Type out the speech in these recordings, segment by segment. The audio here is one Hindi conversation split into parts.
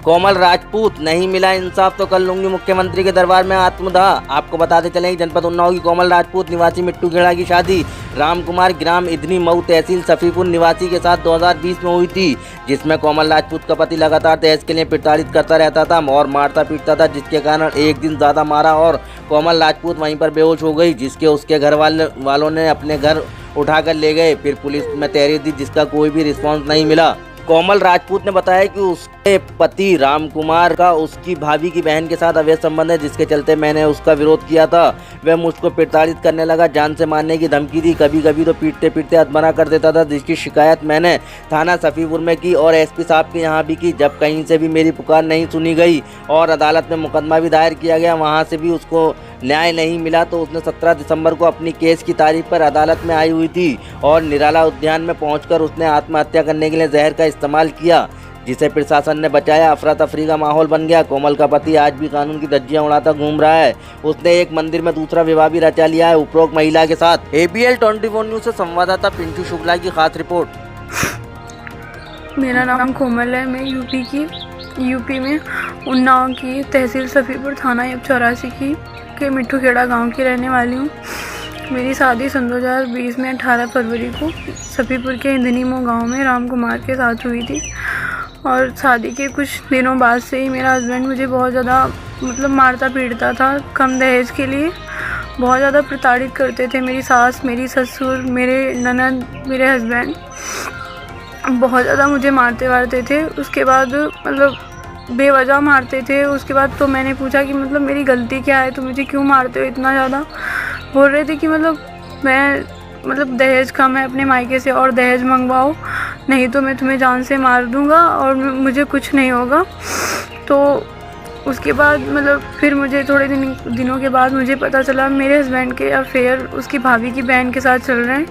कोमल राजपूत, नहीं मिला इंसाफ तो कर लूंगी मुख्यमंत्री के दरबार में आत्मदाह। आपको बताते चलें कि जनपद उन्नाव की कोमल राजपूत निवासी मिट्टू खेड़ा की शादी राम कुमार ग्राम इधनी मऊ तहसील सफीपुर निवासी के साथ 2020 में हुई थी, जिसमें कोमल राजपूत का पति लगातार दहेज के लिए प्रताड़ित करता रहता था और मारता पीटता था, जिसके कारण एक दिन ज़्यादा मारा और कोमल राजपूत वहीं पर बेहोश हो गई, जिसके उसके घर वालों ने अपने घर उठाकर ले गए। फिर पुलिस में तहरीर दी, जिसका कोई भी रिस्पांस नहीं मिला। कोमल राजपूत ने बताया कि उसके पति राम कुमार का उसकी भाभी की बहन के साथ अवैध संबंध है, जिसके चलते मैंने उसका विरोध किया था। वह मुझको प्रताड़ित करने लगा, जान से मारने की धमकी दी, कभी कभी तो पीटते पीटते हथमना कर देता था, जिसकी शिकायत मैंने थाना सफीपुर में की और एसपी साहब के यहाँ भी की। जब कहीं से भी मेरी पुकार नहीं सुनी गई और अदालत में मुकदमा भी दायर किया गया, वहाँ से भी उसको न्याय नहीं मिला, तो उसने 17 दिसंबर को अपनी केस की तारीख पर अदालत में आई हुई थी और निराला उद्यान में पहुंचकर उसने आत्महत्या करने के लिए जहर का इस्तेमाल किया, जिसे प्रशासन ने बचाया। अफरा तफरी का माहौल बन गया। कोमल का पति आज भी कानून की धज्जियां उड़ाता घूम रहा है। उसने एक मंदिर में दूसरा विवाह भी रचा लिया है उपरोक्त महिला के साथ। ABL 24 न्यूज से संवाददाता पिंटू शुक्ला की खास रिपोर्ट। मेरा नाम कोमल है। मैं यूपी में उन्नाव की तहसील सफीपुर थाना 84 के मिट्टू खेड़ा गाँव की रहने वाली हूँ। मेरी शादी सन 2020 में 18 फरवरी को सफीपुर के इधनी मऊ गाँव में राम कुमार के साथ हुई थी और शादी के कुछ दिनों बाद से ही मेरा हस्बैंड मुझे बहुत ज़्यादा मारता पीटता था। कम दहेज के लिए बहुत ज़्यादा प्रताड़ित करते थे। मेरी सास, मेरी ससुर, मेरे ननद, मेरे हस्बैंड बहुत ज़्यादा मुझे मारते थे। उसके बाद बेवजह मारते थे। उसके बाद तो मैंने पूछा कि मेरी गलती क्या है, तो मुझे क्यों मारते हो इतना ज़्यादा। बोल रहे थे कि मैं दहेज कम है अपने मायके से और दहेज मंगवाओ, नहीं तो मैं तुम्हें जान से मार दूंगा और मुझे कुछ नहीं होगा। तो उसके बाद फिर मुझे थोड़े दिनों के बाद मुझे पता चला मेरे हस्बैंड के अफेयर उसकी भाभी की बहन के साथ चल रहे हैं,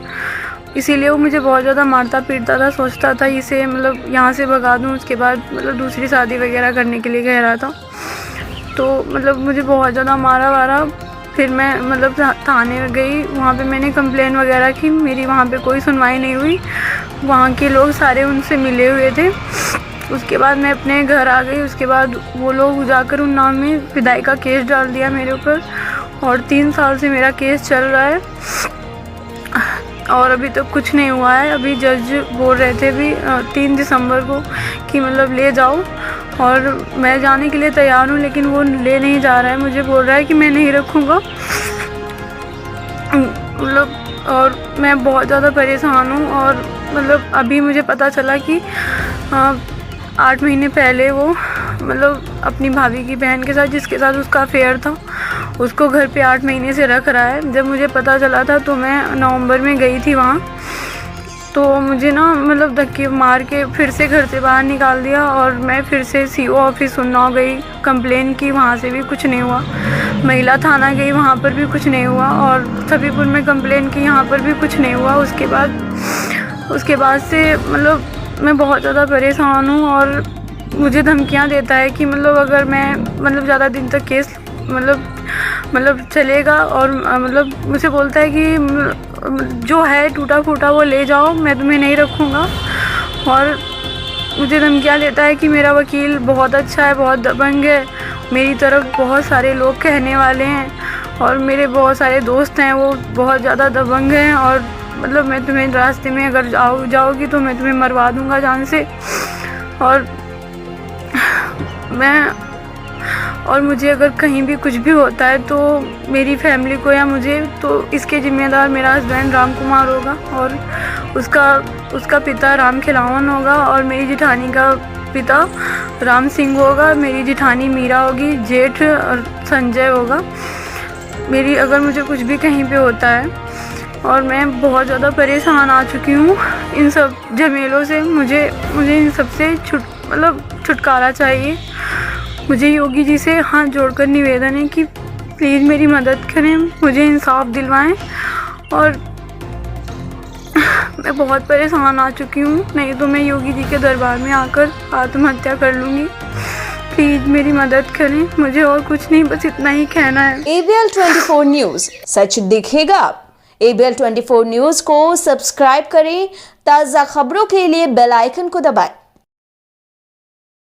इसीलिए वो मुझे बहुत ज़्यादा मारता पीटता था। सोचता था इसे यहाँ से भगा दूँ, उसके बाद दूसरी शादी वगैरह करने के लिए कह रहा था। तो मुझे बहुत ज़्यादा मारा वारा। फिर मैं थाने में गई, वहाँ पे मैंने कंप्लेन वगैरह की। मेरी वहाँ पे कोई सुनवाई नहीं हुई। वहाँ के लोग सारे उनसे मिले हुए थे। उसके बाद मैं अपने घर आ गई। उसके बाद वो लोग जाकर उन्नाव में विदाई का केस डाल दिया मेरे ऊपर और 3 साल से मेरा केस चल रहा है और अभी तक कुछ नहीं हुआ है। अभी जज बोल रहे थे भी 3 दिसंबर को कि ले जाओ, और मैं जाने के लिए तैयार हूँ, लेकिन वो ले नहीं जा रहा है। मुझे बोल रहा है कि मैं नहीं रखूँगा। और मैं बहुत ज़्यादा परेशान हूँ। और अभी मुझे पता चला कि 8 महीने पहले वो अपनी भाभी की बहन के साथ, जिसके साथ उसका अफेयर था, उसको घर पे 8 महीने से रख रहा है। जब मुझे पता चला था तो मैं नवंबर में गई थी वहाँ, तो मुझे धक्के मार के फिर से घर से बाहर निकाल दिया और मैं फिर से CO ऑफिस उन्नाव गई, कंप्लेन की, वहाँ से भी कुछ नहीं हुआ। महिला थाना गई, वहाँ पर भी कुछ नहीं हुआ और सफीपुर में कंप्लेन की, यहाँ पर भी कुछ नहीं हुआ। उसके बाद से मैं बहुत ज़्यादा परेशान हूँ और मुझे धमकियाँ देता है कि अगर मैं ज़्यादा दिन तक केस चलेगा, और मुझे बोलता है कि जो है टूटा फूटा वो ले जाओ, मैं तुम्हें नहीं रखूँगा। और मुझे धमकियाँ देता है कि मेरा वकील बहुत अच्छा है, बहुत दबंग है, मेरी तरफ बहुत सारे लोग कहने वाले हैं और मेरे बहुत सारे दोस्त हैं वो बहुत ज़्यादा दबंग हैं, और मैं तुम्हें रास्ते में अगर जाओगी तो मैं तुम्हें मरवा दूँगा जान से। और मुझे अगर कहीं भी कुछ भी होता है तो मेरी फैमिली को या मुझे, तो इसके ज़िम्मेदार मेरा हस्बैंड राम कुमार होगा और उसका पिता राम खिलावन होगा और मेरी जिठानी का पिता राम सिंह होगा, मेरी जिठानी मीरा होगी, जेठ और संजय होगा। अगर मुझे कुछ भी कहीं पे होता है, और मैं बहुत ज़्यादा परेशान आ चुकी हूँ इन सब झमेलों से। मुझे इन सब से छुटकारा चाहिए। मुझे योगी जी से हाथ जोड़कर निवेदन है कि प्लीज़ मेरी मदद करें, मुझे इंसाफ दिलवाएं। और मैं बहुत परेशान आ चुकी हूँ, नहीं तो मैं योगी जी के दरबार में आकर आत्महत्या कर लूँगी। प्लीज़ मेरी मदद करें, मुझे और कुछ नहीं, बस इतना ही कहना है। ABL 24 न्यूज़, सच दिखेगा। ABL 24 न्यूज़ को सब्सक्राइब करें, ताज़ा खबरों के लिए बेल आइकन को दबाएं।